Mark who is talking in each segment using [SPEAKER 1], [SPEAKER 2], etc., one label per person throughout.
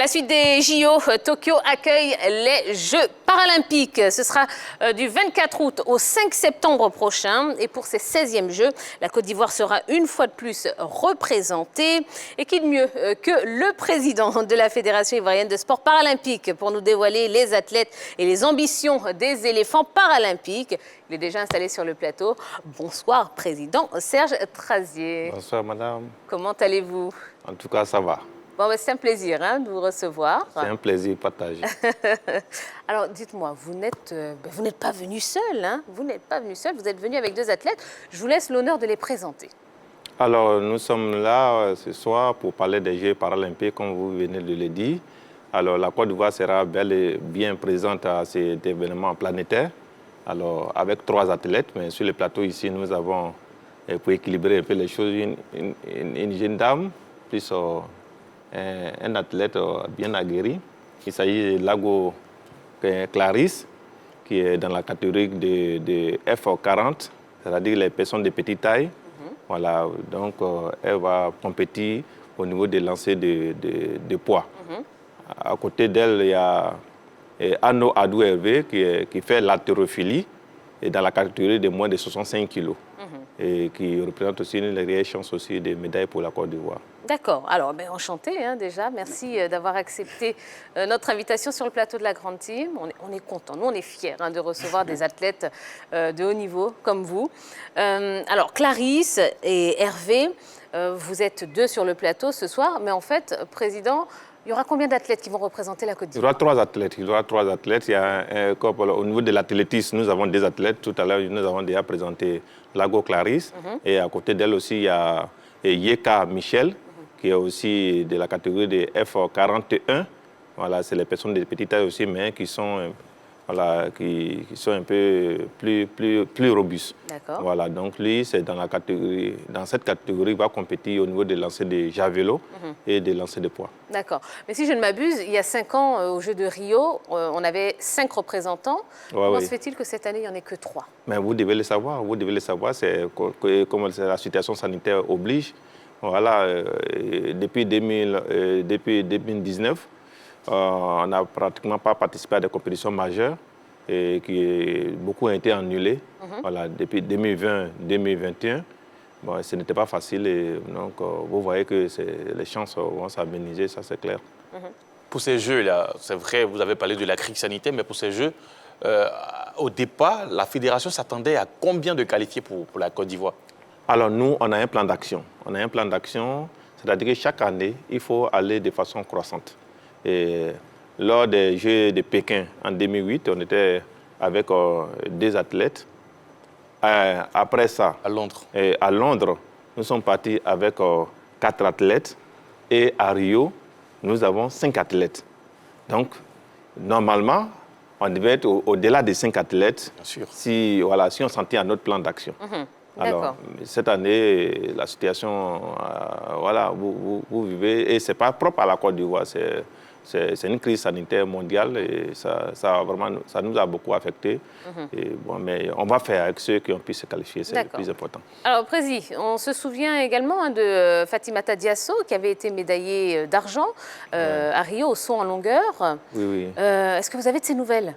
[SPEAKER 1] la suite des JO, Tokyo accueille les Jeux paralympiques. Ce sera du 24 août au 5 septembre prochain. Et pour ces 16e Jeux, la Côte d'Ivoire sera une fois de plus représentée. Et qui de mieux que le président de la Fédération ivoirienne de sport paralympique pour nous dévoiler les athlètes et les ambitions des éléphants paralympiques. Il est déjà installé sur le plateau. Bonsoir, président Serge Trazier.
[SPEAKER 2] Bonsoir, madame.
[SPEAKER 1] Comment allez-vous?
[SPEAKER 2] En tout cas, ça va.
[SPEAKER 1] Bon, c'est un plaisir de vous recevoir.
[SPEAKER 2] C'est un plaisir partagé.
[SPEAKER 1] Alors, dites-moi, vous n'êtes pas venu seul, hein? Vous n'êtes pas venu seul, vous êtes venu avec deux athlètes. Je vous laisse l'honneur de les présenter. Alors,
[SPEAKER 2] nous sommes là ce soir pour parler des Jeux paralympiques, comme vous venez de le dire. Alors, la Côte d'Ivoire sera bel et bien présente à cet événement planétaire. Alors, avec 3 athlètes, mais sur le plateau ici, nous avons, pour équilibrer un peu les choses, une jeune dame, plus un athlète bien aguerri. Il s'agit de Lago Clarisse, qui est dans la catégorie de F40, c'est-à-dire les personnes de petite taille. Voilà, donc elle va compétir au niveau des lancers de poids. À côté d'elle, il y a Arnaud Adou Hervé qui fait l'haltérophilie et dans la catégorie de moins de 65 kg. Et qui représente aussi une réelle chance aussi de médailles pour la Côte d'Ivoire. D'accord. Alors,
[SPEAKER 1] enchanté déjà. Merci d'avoir accepté notre invitation sur le plateau de la Grande Team. On est content, nous on est fiers de recevoir des athlètes de haut niveau comme vous. Alors, Clarisse et Hervé, vous êtes 2 sur le plateau ce soir, mais en fait, Président, il y aura combien d'athlètes qui vont représenter la Côte d'Ivoire?
[SPEAKER 2] Il y aura 3 athlètes. Il y aura 3 athlètes. Il y a au niveau de l'athlétisme, nous avons 2 athlètes. Tout à l'heure, nous avons déjà présenté Lago Clarisse. Et à côté d'elle aussi, il y a Yeka Michel, qui est aussi de la catégorie de F41. Voilà, c'est les personnes de petite taille aussi, mais qui sont, qui sont un peu plus robustes.
[SPEAKER 1] D'accord.
[SPEAKER 2] Voilà, donc lui, c'est dans cette catégorie, il va compétir au niveau des lancers de javelot et des lancers de poids.
[SPEAKER 1] D'accord. Mais si je ne m'abuse, il y a 5 ans, aux Jeux de Rio, on avait 5 représentants. Comment se fait-il que cette année, il n'y en ait que 3?
[SPEAKER 2] Mais vous devez le savoir. Vous devez le savoir. C'est comme la situation sanitaire oblige. Voilà, depuis 2019, on n'a pratiquement pas participé à des compétitions majeures et beaucoup ont été annulées. Voilà, depuis 2020-2021. Bon, ce n'était pas facile et donc vous voyez que les chances vont s'aménager, ça c'est clair.
[SPEAKER 3] Pour ces Jeux-là, c'est vrai, vous avez parlé de la crise sanitaire, mais pour ces Jeux, au départ, la fédération s'attendait à combien de qualifiés pour la Côte d'Ivoire?
[SPEAKER 2] Alors nous, on a un plan d'action. On a un plan d'action, c'est-à-dire que chaque année, il faut aller de façon croissante. Et lors des Jeux de Pékin en 2008, on était avec 2 athlètes. Après ça, à Londres, nous sommes partis avec 4 athlètes. Et à Rio, nous avons 5 athlètes. Donc, normalement, on devait être au-delà des 5 athlètes si on s'en tient à notre plan d'action. Alors, cette année, la situation, vous vivez, et ce n'est pas propre à la Côte d'Ivoire, c'est une crise sanitaire mondiale et ça nous a beaucoup affectés. Mais on va faire avec ceux qui ont pu se qualifier, c'est le plus important.
[SPEAKER 1] Alors, Président, on se souvient également de Fatimata Diasso, qui avait été médaillée d'argent à Rio au saut en longueur.
[SPEAKER 2] Oui.
[SPEAKER 1] Est-ce que vous avez de ces nouvelles?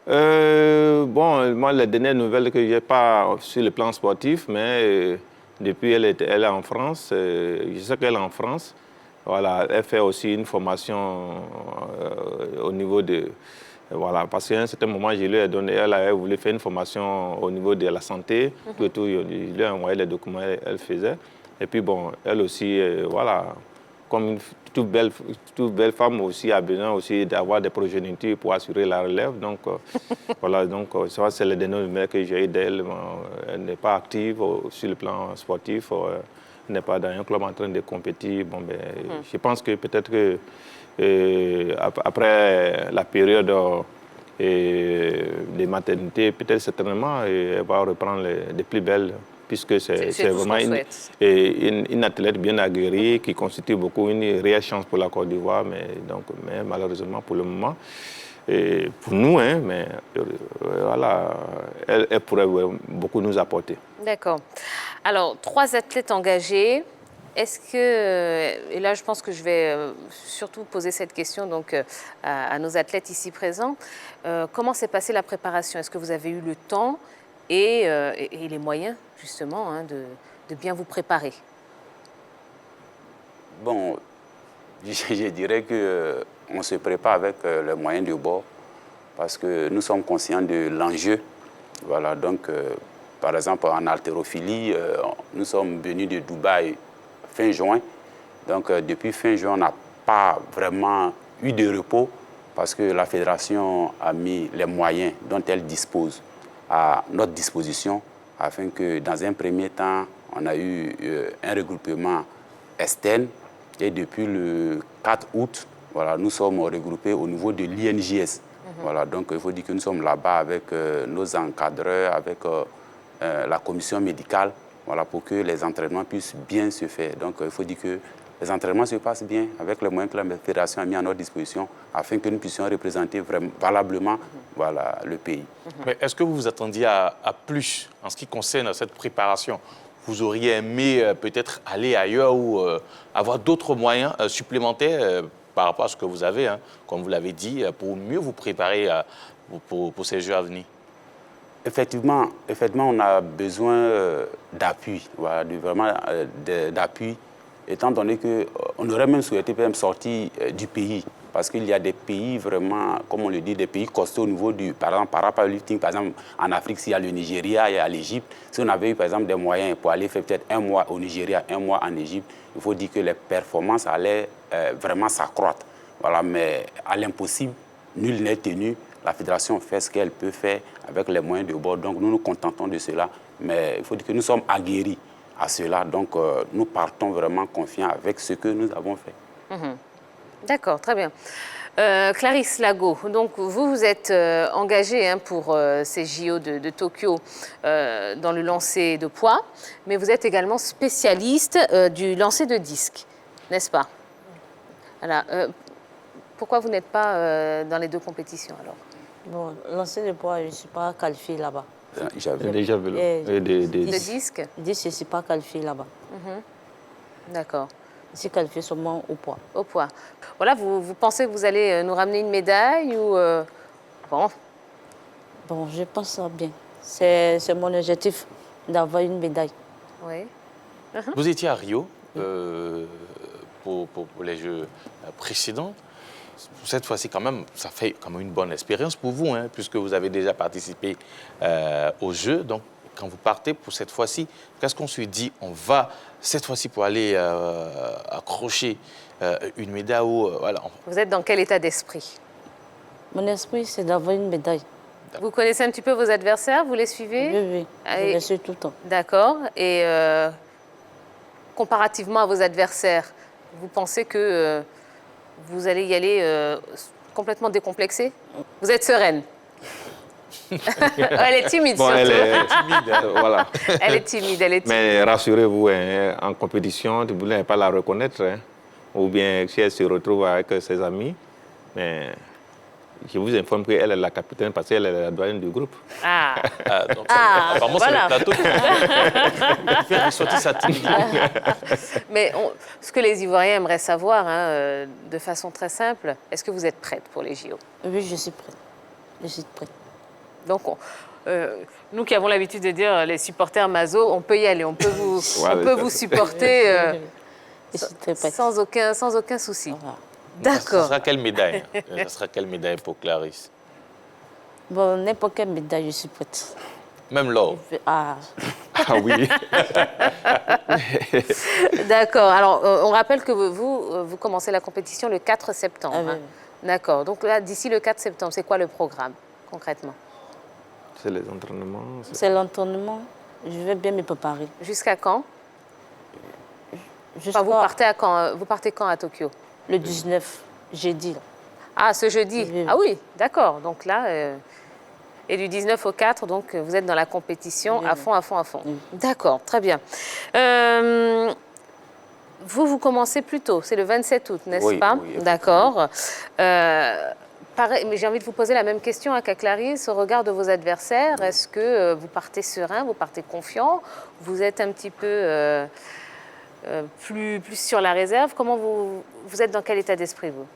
[SPEAKER 2] Moi, les dernières nouvelles que je n'ai pas sur le plan sportif, mais depuis elle est en France, je sais qu'elle est en France. Voilà, elle fait aussi une formation au niveau de... Voilà, parce qu'à un certain moment, je lui ai donné, elle voulu faire une formation au niveau de la santé, tout, je lui ai envoyé les documents qu'elle faisait. Et puis bon, elle aussi, comme une toute belle femme aussi a besoin aussi d'avoir des progénitures pour assurer la relève. Donc, ça c'est le dernier numéro que j'ai eu d'elle. Elle n'est pas active sur le plan sportif. Elle n'est pas dans un club en train de compétir. Je pense que peut-être que après la période de maternité, peut-être certainement, elle va reprendre les plus belles, puisque c'est vraiment une athlète bien aguerrie qui constitue beaucoup une réelle chance pour la Côte d'Ivoire, mais malheureusement pour le moment, et pour nous, mais elle pourrait beaucoup nous apporter.
[SPEAKER 1] D'accord. Alors, 3 athlètes engagés, Est-ce que, et là je pense que je vais surtout poser cette question donc, à nos athlètes ici présents, comment s'est passée la préparation? Est-ce que vous avez eu le temps et les moyens justement hein, de bien vous préparer?
[SPEAKER 4] Bon, je dirais qu'on se prépare avec les moyens de bord parce que nous sommes conscients de l'enjeu. Voilà, donc, par exemple, en haltérophilie, nous sommes venus de Dubaï fin juin. Donc, depuis fin juin, on n'a pas vraiment eu de repos parce que la fédération a mis les moyens dont elle dispose à notre disposition afin que, dans un premier temps, on a eu un regroupement externe. Et depuis le 4 août, voilà, nous sommes regroupés au niveau de l'INJS. Voilà, donc il faut dire que nous sommes là-bas avec nos encadreurs, avec la commission médicale, voilà, pour que les entraînements puissent bien se faire. Donc il faut dire que les entraînements se passent bien avec les moyens que la fédération a mis à notre disposition afin que nous puissions représenter vraiment, valablement voilà, le pays.
[SPEAKER 3] Mais est-ce que vous vous attendiez à plus en ce qui concerne cette préparation? Vous auriez aimé peut-être aller ailleurs ou avoir d'autres moyens supplémentaires par rapport à ce que vous avez, hein, comme vous l'avez dit, pour mieux vous préparer pour ces Jeux à venir?
[SPEAKER 4] Effectivement, on a besoin d'appui, voilà, vraiment d'appui, étant donné qu'on aurait même souhaité même sortir du pays. Parce qu'il y a des pays vraiment, comme on le dit, des pays costauds au niveau du, par exemple, parapowerlifting. Par exemple, en Afrique, s'il y a le Nigeria, il y a l'Égypte. Si on avait eu, par exemple, des moyens pour aller faire peut-être un mois au Nigeria, un mois en Égypte, il faut dire que les performances allaient vraiment s'accroître. Voilà, mais à l'impossible, nul n'est tenu. La fédération fait ce qu'elle peut faire avec les moyens de bord. Donc, nous nous contentons de cela. Mais il faut dire que nous sommes aguerris à cela. Donc, nous partons vraiment confiants avec ce que nous avons fait.
[SPEAKER 1] D'accord, très bien. Clarisse Lago, donc vous êtes engagée hein, pour ces JO de Tokyo dans le lancer de poids, mais vous êtes également spécialiste du lancer de disque, n'est-ce pas? Voilà. Pourquoi vous n'êtes pas dans les deux compétitions alors?
[SPEAKER 5] Bon, lancer de poids, je ne suis pas qualifiée là-bas.
[SPEAKER 2] J'ai déjà vu
[SPEAKER 1] Le disque?
[SPEAKER 5] Disque, je ne suis pas qualifiée là-bas.
[SPEAKER 1] D'accord.
[SPEAKER 5] Je suis qualifiée seulement au poids.
[SPEAKER 1] Au poids. Voilà, vous pensez que vous allez nous ramener une médaille ou bon?
[SPEAKER 5] Bon, je pense bien. C'est mon objectif d'avoir une médaille.
[SPEAKER 1] Oui.
[SPEAKER 3] Vous étiez à Rio pour les Jeux précédents. Cette fois-ci, quand même, ça fait quand même une bonne expérience pour vous, hein, puisque vous avez déjà participé aux Jeux. Donc, quand vous partez pour cette fois-ci, qu'est-ce qu'on se dit? On va cette fois-ci pour aller accrocher une médaille ou, voilà.
[SPEAKER 1] Vous êtes dans quel état d'esprit?
[SPEAKER 5] Mon esprit, c'est d'avoir une médaille.
[SPEAKER 1] Vous connaissez un petit peu vos adversaires? Vous les suivez?
[SPEAKER 5] Oui, je les suis tout le temps.
[SPEAKER 1] D'accord. Et comparativement à vos adversaires, vous pensez que vous allez y aller complètement décomplexée? Vous êtes sereine? Elle est timide,
[SPEAKER 2] bon,
[SPEAKER 1] surtout.
[SPEAKER 2] elle est timide, voilà.
[SPEAKER 1] Elle est timide, elle est timide.
[SPEAKER 2] Mais rassurez-vous, hein, en compétition, vous n'allez pas la reconnaître. Hein, ou bien si elle se retrouve avec ses amis. Mais je vous informe qu'elle est la capitaine parce qu'elle est la doyenne du groupe.
[SPEAKER 1] Ah,
[SPEAKER 3] Donc, apparemment,
[SPEAKER 1] voilà.
[SPEAKER 3] c'est le plateau qui fait ressortir sa timidité.
[SPEAKER 1] Mais ce que les Ivoiriens aimeraient savoir, hein, de façon très simple, est-ce que vous êtes prête pour les JO?
[SPEAKER 5] Oui, je suis prête. Je suis prête.
[SPEAKER 1] Donc, nous qui avons l'habitude de dire les supporters Mazo, on peut y aller, on peut vous, on peut vous supporter
[SPEAKER 5] Je suis très prête.
[SPEAKER 1] sans aucun souci.
[SPEAKER 5] Voilà.
[SPEAKER 3] Ça
[SPEAKER 1] D'accord.
[SPEAKER 3] sera quelle médaille? Ça sera quelle médaille pour Clarisse?
[SPEAKER 5] Bon, n'importe quelle médaille, je suis prête.
[SPEAKER 3] Même l'or?
[SPEAKER 5] Ah,
[SPEAKER 2] Ah oui.
[SPEAKER 1] D'accord. Alors, on rappelle que vous commencez la compétition le 4 septembre.
[SPEAKER 5] Ah oui,
[SPEAKER 1] hein.
[SPEAKER 5] oui.
[SPEAKER 1] D'accord. Donc là, d'ici le 4 septembre, c'est quoi le programme, concrètement?
[SPEAKER 2] C'est les entraînements.
[SPEAKER 5] c'est l'entraînement. Je vais bien me préparer.
[SPEAKER 1] Jusqu'à quand?
[SPEAKER 5] Jusqu'à
[SPEAKER 1] Enfin, vous partez quand à Tokyo?
[SPEAKER 5] le 19, jeudi. Là.
[SPEAKER 1] Ah, ce jeudi.
[SPEAKER 5] Oui.
[SPEAKER 1] Ah oui, d'accord. Donc là, et du 19 au 4, donc vous êtes dans la compétition
[SPEAKER 5] Oui.
[SPEAKER 1] à fond, à fond, à fond.
[SPEAKER 5] Oui.
[SPEAKER 1] D'accord, très bien. Vous commencez plus tôt, c'est le 27 août, n'est-ce
[SPEAKER 4] Oui,
[SPEAKER 1] pas?
[SPEAKER 4] oui,
[SPEAKER 1] D'accord. Pareil, mais j'ai envie de vous poser la même question qu'à Clarisse, au regard de vos adversaires. Est-ce que vous partez serein, vous partez confiant? Vous êtes un petit peu plus sur la réserve. Comment vous êtes dans quel état d'esprit, vous?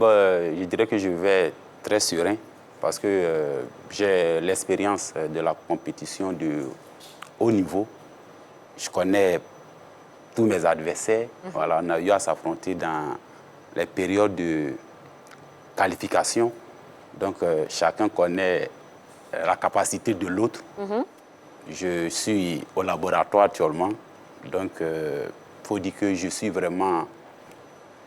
[SPEAKER 4] Je dirais que je vais très serein parce que j'ai l'expérience de la compétition de haut niveau. Je connais tous mes adversaires. Voilà, on a eu à s'affronter dans les périodes de qualification. Donc, chacun connaît la capacité de l'autre. Je suis au laboratoire actuellement. Donc, il faut dire que je suis vraiment...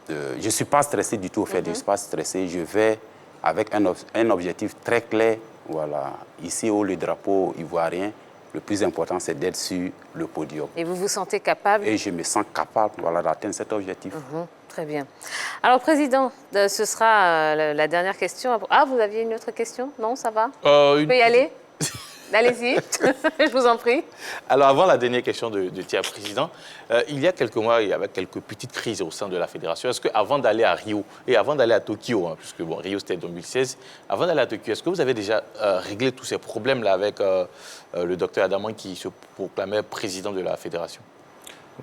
[SPEAKER 4] je ne suis pas stressé du tout au fait, je ne suis pas stressé. Je vais avec un objectif très clair. Voilà. Ici, où le drapeau ivoirien, le plus important, c'est d'être sur le podium.
[SPEAKER 1] Et vous vous sentez capable?
[SPEAKER 4] Et je me sens capable, voilà, d'atteindre cet objectif.
[SPEAKER 1] Très bien. Alors, Président, ce sera la dernière question. Ah, vous aviez une autre question? Non, ça va? Je peux y aller? Allez-y, je vous en prie.
[SPEAKER 3] Alors, avant la dernière question de Tia Président, il y a quelques mois, il y avait quelques petites crises au sein de la fédération. Est-ce qu'avant d'aller à Rio et avant d'aller à Tokyo, puisque bon, Rio c'était 2016, avant d'aller à Tokyo, est-ce que vous avez déjà réglé tous ces problèmes-là avec le docteur Adaman qui se proclamait président de la fédération?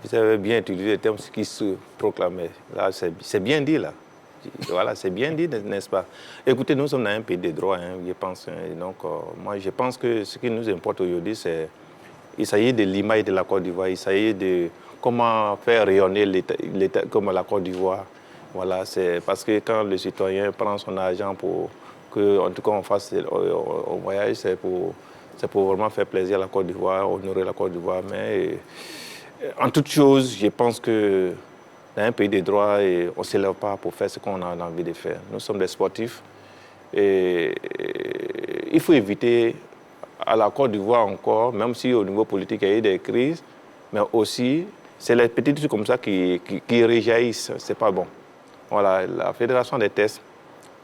[SPEAKER 2] Vous avez bien utilisé le terme qui se proclamait. Là, c'est bien dit, là. Voilà, c'est bien dit, n'est-ce pas? Écoutez, nous sommes dans un pays de droit, je pense. Donc, moi, je pense que ce qui nous importe aujourd'hui, c'est il s'agit de l'image de la Côte d'Ivoire, il s'agit de comment faire rayonner l'État comme la Côte d'Ivoire. Voilà, c'est parce que quand le citoyen prend son argent pour que, en tout cas, on fasse un voyage, c'est pour vraiment faire plaisir à la Côte d'Ivoire, honorer la Côte d'Ivoire. Mais en toute chose, je pense que dans un pays de droit, on ne s'élève pas pour faire ce qu'on a envie de faire. Nous sommes des sportifs et il faut éviter à la Côte d'Ivoire encore, même si au niveau politique il y a eu des crises, mais aussi c'est les petites trucs comme ça qui réjaillissent. C'est pas bon. Voilà, la fédération des tests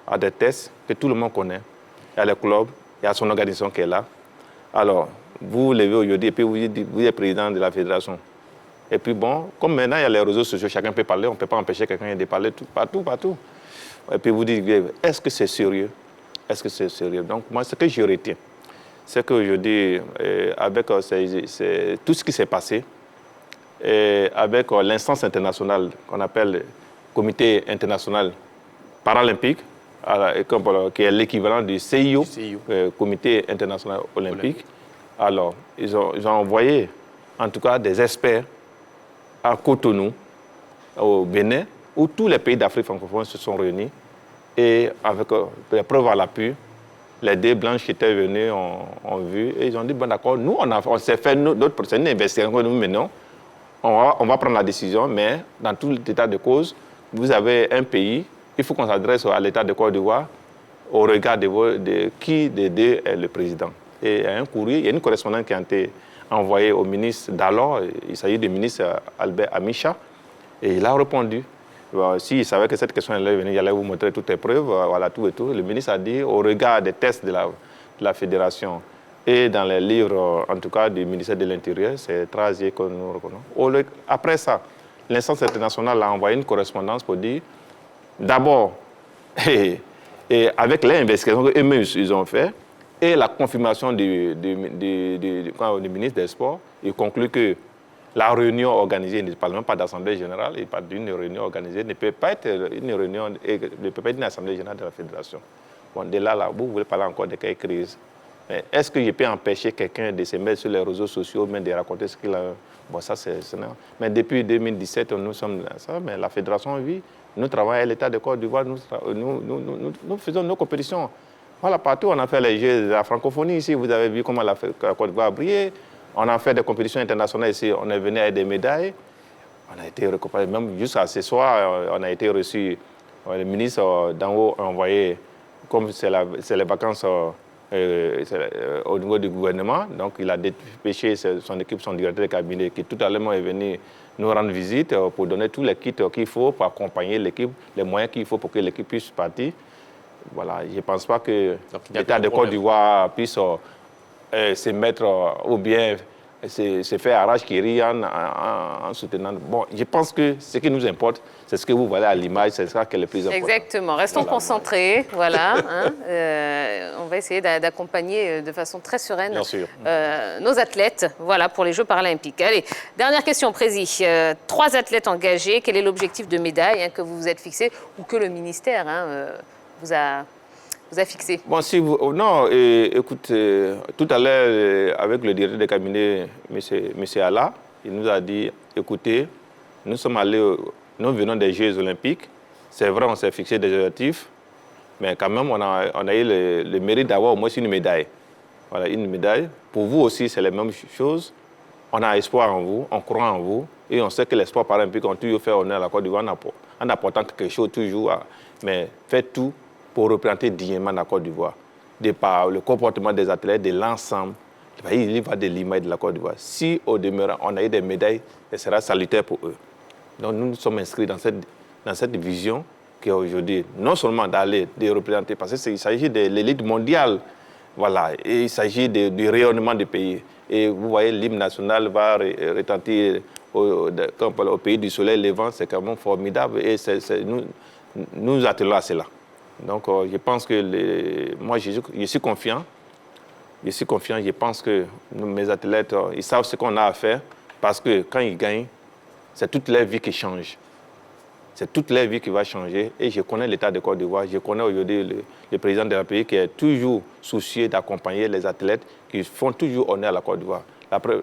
[SPEAKER 2] a des tests que tout le monde connaît. Il y a les clubs, il y a son organisation qui est là. Alors, vous levez aujourd'hui et puis vous êtes président de la fédération. Et puis bon, comme maintenant il y a les réseaux sociaux, chacun peut parler, on ne peut pas empêcher quelqu'un de parler partout. Et puis vous dites, est-ce que c'est sérieux? Est-ce que c'est sérieux? Donc moi, ce que je retiens, c'est qu'aujourd'hui, avec tout ce qui s'est passé, avec l'instance internationale qu'on appelle le Comité international paralympique, qui est l'équivalent du CIO, Comité international olympique, alors ils ont envoyé en tout cas des experts à Cotonou, au Bénin, où tous les pays d'Afrique francophone se sont réunis et avec les preuves à l'appui, les deux blanches qui étaient venues ont vu et ils ont dit, bon d'accord, nous on s'est fait notre procès, une investigation que nous menons, on va prendre la décision, mais dans tout l'état de cause, vous avez un pays, il faut qu'on s'adresse à l'état de Côte d'Ivoire au regard de qui des deux est le président. Et il y a un courrier, il y a une correspondance qui a été envoyée au ministre d'alors, il s'agit du ministre Albert Amicha, et il a répondu. S'il savait que cette question allait venir, il allait vous montrer toutes les preuves, voilà, tout et tout. Le ministre a dit, au regard des tests de la fédération et dans les livres, en tout cas, du ministère de l'Intérieur, c'est Trazier que nous reconnaissons. Après ça, l'instance internationale a envoyé une correspondance pour dire, d'abord, et avec l'investigation qu'eux-mêmes ils ont fait, et la confirmation du ministre des Sports, il conclut que la réunion organisée, ne parle même pas d'assemblée générale, il parle d'une réunion organisée, ne peut pas être une assemblée générale de la fédération. Bon, de là, vous voulez parler encore de quelle crise. Mais est-ce que je peux empêcher quelqu'un de se mettre sur les réseaux sociaux, même de raconter ce qu'il a? Bon, ça, c'est... Mais depuis 2017, nous sommes là, ça, mais la fédération vit. Nous travaillons à l'État de Côte d'Ivoire, nous faisons nos compétitions. Voilà, partout, on a fait les Jeux de la francophonie ici. Vous avez vu comment la Côte d'Ivoire a brillé. On a fait des compétitions internationales ici. On est venu avec des médailles. On a été récompensé. Même jusqu'à ce soir, on a été reçu. Le ministre d'en haut a envoyé, comme c'est les vacances au niveau du gouvernement, donc il a dépêché son équipe, son directeur de cabinet, qui tout à l'heure est venu nous rendre visite pour donner tous les kits qu'il faut pour accompagner l'équipe, les moyens qu'il faut pour que l'équipe puisse partir. Voilà, je ne pense pas que l'État de Côte d'Ivoire puisse se mettre ou bien se faire arrache-qui en soutenant. Bon, je pense que ce qui nous importe, c'est ce que vous voyez à l'image, c'est ça qui est le plus important.
[SPEAKER 1] Exactement. Restons concentrés. Voilà. On va essayer d'accompagner de façon très sereine nos athlètes, voilà, pour les Jeux paralympiques. Allez, dernière question, Prési. 3 athlètes engagés. Quel est l'objectif de médaille que vous vous êtes fixé ou que le ministère vous a fixé?
[SPEAKER 2] Bon, non, écoute, tout à l'heure, avec le directeur de cabinet, M. Alla, il nous a dit, écoutez, nous venons des Jeux olympiques. C'est vrai, on s'est fixé des objectifs, mais quand même, on a eu le mérite d'avoir au moins une médaille. Voilà, une médaille. Pour vous aussi, c'est la même chose. On a espoir en vous, on croit en vous, et on sait que les sports paralympiques ont toujours fait honneur à la Côte d'Ivoire en apportant quelque chose toujours. Mais faites tout pour représenter dignement la Côte d'Ivoire, de par le comportement des athlètes, de l'ensemble. Il va de l'image de la Côte d'Ivoire. Si, au demeurant, on a eu des médailles, ce sera salutaire pour eux. Donc, nous nous sommes inscrits dans cette vision qui est aujourd'hui, non seulement d'aller, de représenter, parce qu'il s'agit de l'élite mondiale, voilà, et il s'agit du rayonnement du pays. Et vous voyez, l'hymne national va retentir au pays du soleil levant, c'est quand même formidable, et nous attelons à cela. Donc, je pense que moi, je suis confiant. Je suis confiant. Je pense que mes athlètes, ils savent ce qu'on a à faire parce que quand ils gagnent, c'est toute leur vie qui change. C'est toute leur vie qui va changer. Et je connais l'État de Côte d'Ivoire. Je connais aujourd'hui le président de la pays qui est toujours soucieux d'accompagner les athlètes qui font toujours honneur à la Côte d'Ivoire.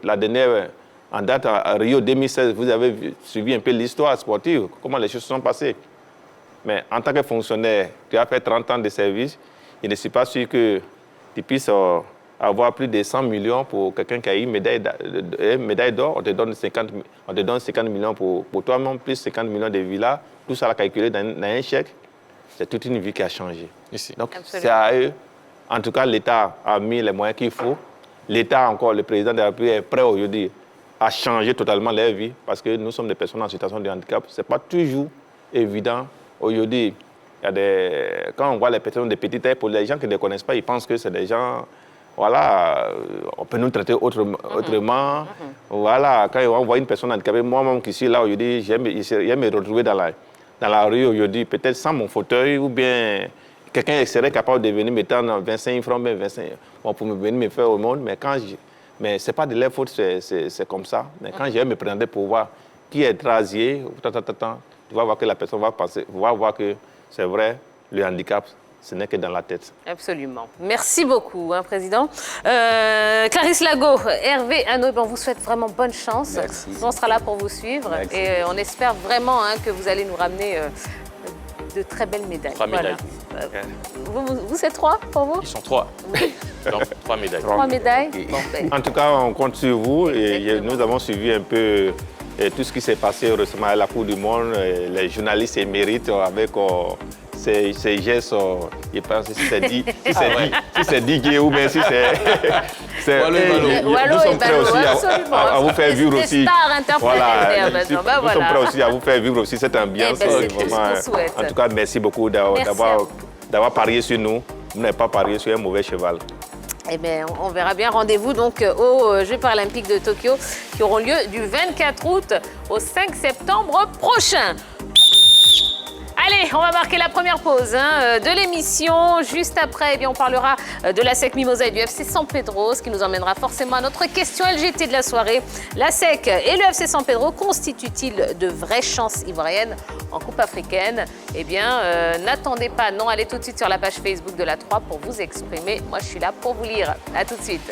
[SPEAKER 2] La dernière, en date à Rio 2016, vous avez suivi un peu l'histoire sportive, comment les choses se sont passées. Mais en tant que fonctionnaire, tu as fait 30 ans de service, il ne suis pas sûr que tu puisses avoir plus de 100 millions pour quelqu'un qui a eu une médaille d'or. On te donne 50 millions pour toi-même, plus 50 millions de villas. Tout ça, calculé dans un chèque. C'est toute une vie qui a changé. Ici. Donc, c'est à eux. En tout cas, l'État a mis les moyens qu'il faut. L'État, encore, le président de la République est prêt aujourd'hui à changer totalement leur vie parce que nous sommes des personnes en situation de handicap. Ce n'est pas toujours évident. Aujourd'hui, quand on voit les personnes de petite taille, pour les gens qui ne connaissent pas, ils pensent que c'est des gens, voilà, on peut nous traiter autrement. Voilà, quand on voit une personne handicapée, moi-même qui suis là aujourd'hui, j'aime me retrouver dans la rue aujourd'hui, peut-être sans mon fauteuil, ou bien quelqu'un serait capable de venir me tendre 25 francs, bien 25 pour venir me faire au monde, mais ce n'est pas de leur faute, c'est comme ça. Mais quand je vais me présenter pour voir qui est trasier, tu vas voir que la personne va voir que c'est vrai, le handicap, ce n'est que dans la tête.
[SPEAKER 1] Absolument. Merci beaucoup, Président. Clarisse Lago, Hervé Hanot, on vous souhaite vraiment bonne chance.
[SPEAKER 4] Merci.
[SPEAKER 1] On sera là pour vous suivre.
[SPEAKER 4] Merci.
[SPEAKER 1] Et on espère vraiment que vous allez nous ramener de très belles médailles.
[SPEAKER 3] 3 médailles.
[SPEAKER 1] Vous êtes 3 pour vous?
[SPEAKER 3] Ils sont 3. Donc, 3 médailles.
[SPEAKER 1] 3 médailles. Bon,
[SPEAKER 2] En tout cas, on compte sur vous. Et nous avons suivi un peu tout ce qui s'est passé récemment à la Coupe du Monde. Les journalistes éméritent avec ces gestes. Je pense que si c'est Didier ou bien si c'est... Nous sommes prêts aussi à vous faire vivre aussi. Voilà, nous sommes prêts aussi à vous faire vivre aussi cette ambiance. En tout cas, merci beaucoup d'avoir parié sur nous. Vous n'avez pas parié sur un mauvais cheval.
[SPEAKER 1] Eh bien, on verra bien. Rendez-vous donc aux Jeux paralympiques de Tokyo qui auront lieu du 24 août au 5 septembre prochain. Allez, on va marquer la première pause de l'émission. Juste après, eh bien, on parlera de la SEC Mimosa et du FC San Pedro, ce qui nous emmènera forcément à notre question LGT de la soirée. La SEC et le FC San Pedro constituent-ils de vraies chances ivoiriennes en Coupe africaine? Eh bien, n'attendez pas, non, allez tout de suite sur la page Facebook de la 3 pour vous exprimer. Moi, je suis là pour vous lire. À tout de suite.